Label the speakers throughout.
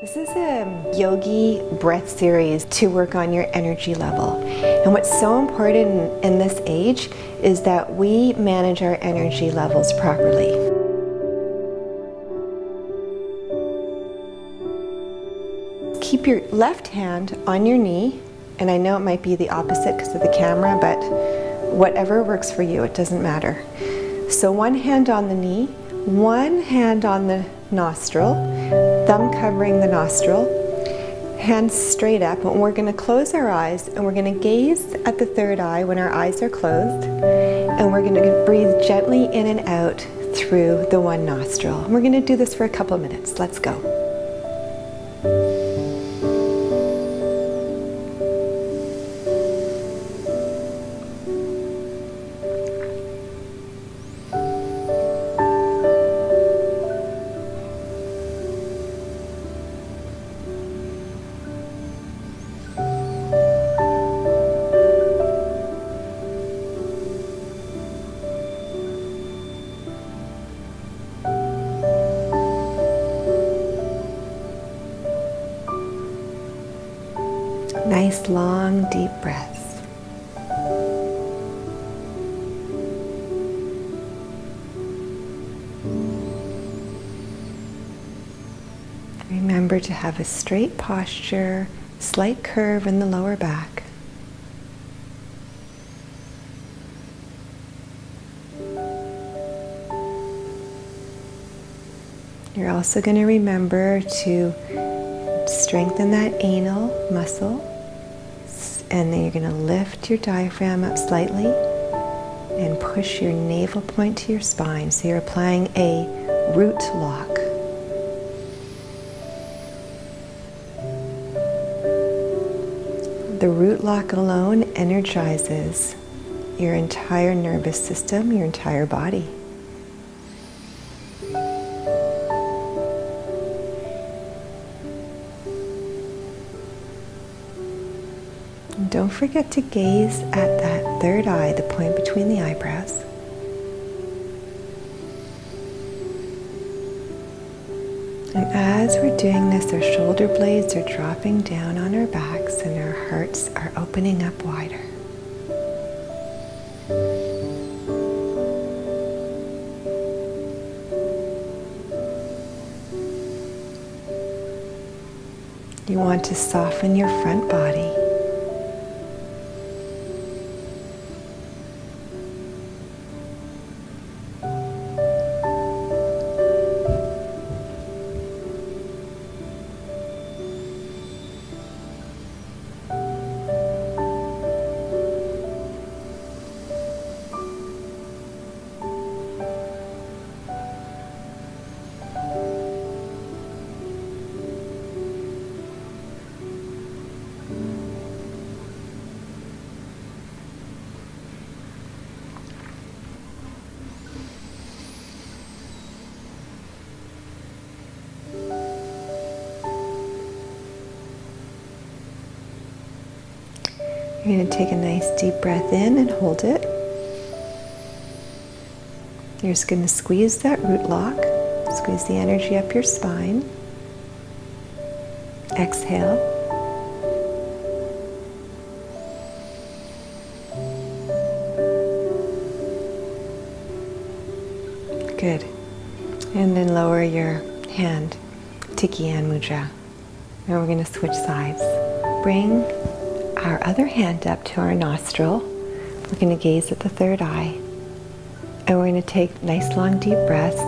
Speaker 1: This is a yogi breath series to work on your energy level. And what's so important in this age is that we manage our energy levels properly. Keep your left hand on your knee, and I know it might be the opposite because of the camera, but whatever works for you, it doesn't matter. So one hand on the knee, one hand on the nostril, thumb covering the nostril, hands straight up, and we're going to close our eyes and we're going to gaze at the third eye when our eyes are closed, and we're going to breathe gently in and out through the one nostril. And we're going to do this for a couple of minutes. Let's go. Nice, long, deep breaths. Remember to have a straight posture, slight curve in the lower back. You're also going to remember to strengthen that anal muscle. And then you're going to lift your diaphragm up slightly and push your navel point to your spine. So you're applying a root lock. The root lock alone energizes your entire nervous system, your entire body. Don't forget to gaze at that third eye, the point between the eyebrows. And as we're doing this, our shoulder blades are dropping down on our backs and our hearts are opening up wider. You want to soften your front body. You're going to take a nice deep breath in and hold it. You're just going to squeeze that root lock, squeeze the energy up your spine. Exhale. Good. And then lower your hand, Tikian Mudra. Now we're going to switch sides. Bring our other hand up to our nostril. We're going to gaze at the third eye. And we're going to take nice long deep breaths.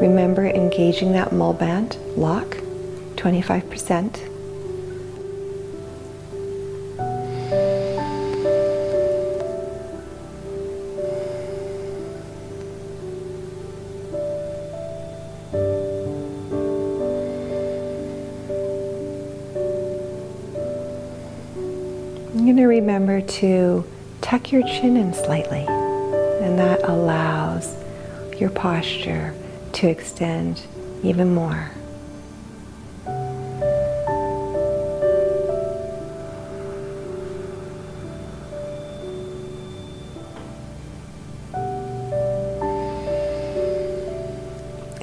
Speaker 1: Remember engaging that mulband lock, 25%. You're going to remember to tuck your chin in slightly, and that allows your posture to extend even more.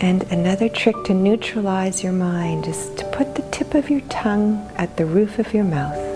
Speaker 1: And another trick to neutralize your mind is to put the tip of your tongue at the roof of your mouth.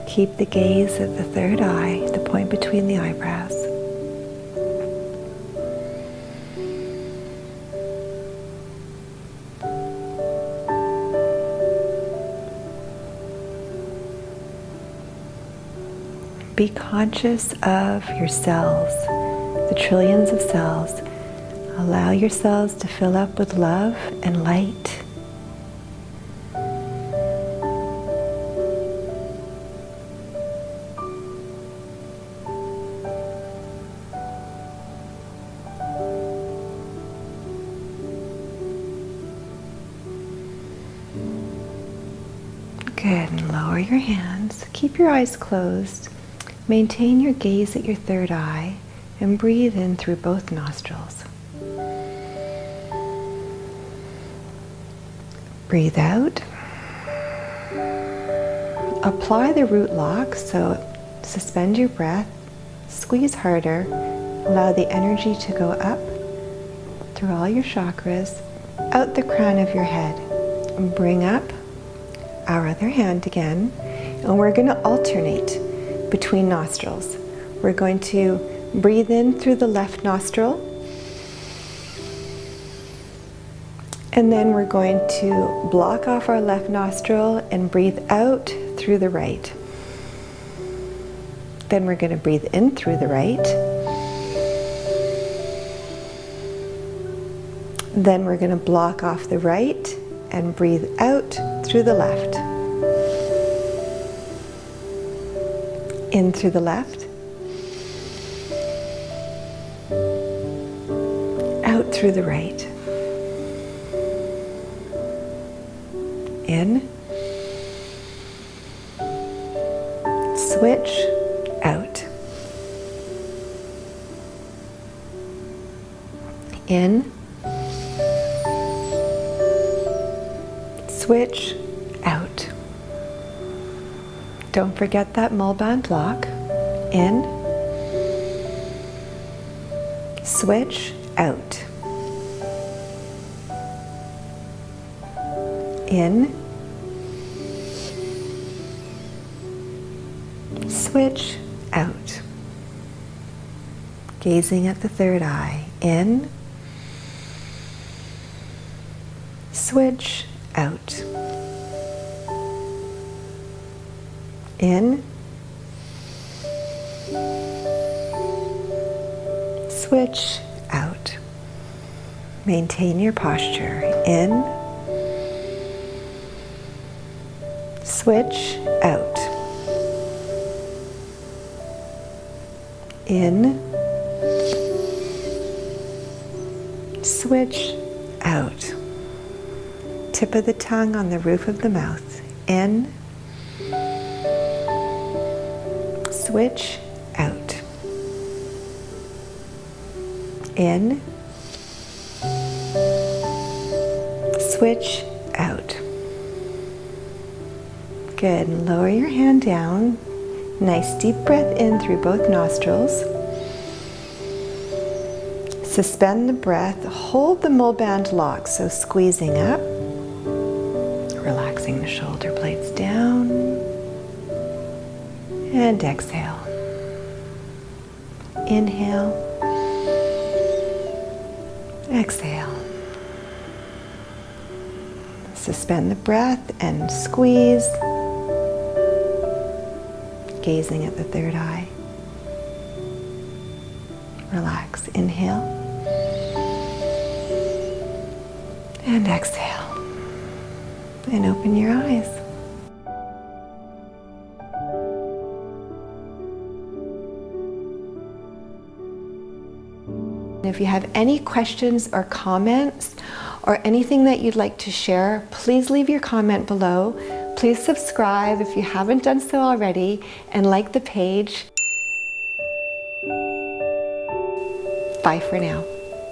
Speaker 1: Keep the gaze at the third eye, the point between the eyebrows. Be conscious of your cells, the trillions of cells. Allow your cells to fill up with love and light. Good, and lower your hands. Keep your eyes closed. Maintain your gaze at your third eye and breathe in through both nostrils. Breathe out. Apply the root lock, so suspend your breath, squeeze harder, allow the energy to go up through all your chakras, out the crown of your head. And bring up our other hand again, and we're going to alternate between nostrils. We're going to breathe in through the left nostril, and then we're going to block off our left nostril and breathe out through the right. Then we're going to breathe in through the right. Then we're going to block off the right and breathe out through the left. In through the left. Out through the right. In. Switch. Out. In. Switch. Out. Don't forget that mulband lock. In. Switch. Out. In. Switch. Out. Gazing at the third eye. In. Switch. Out. In. Switch. Out. Maintain your posture. In. Switch. Out. In. Switch. Out. Tip of the tongue on the roof of the mouth. In. Switch. Out. In. Switch. Out. Good. And lower your hand down. Nice deep breath in through both nostrils. Suspend the breath. Hold the mulband lock, so squeezing up. Relaxing the shoulder blades down. And exhale. Inhale. Exhale. Suspend the breath and squeeze. Gazing at the third eye. Relax. Inhale. And exhale. And open your eyes. If you have any questions or comments or anything that you'd like to share, please leave your comment below. Please subscribe if you haven't done so already and like the page. Bye for now.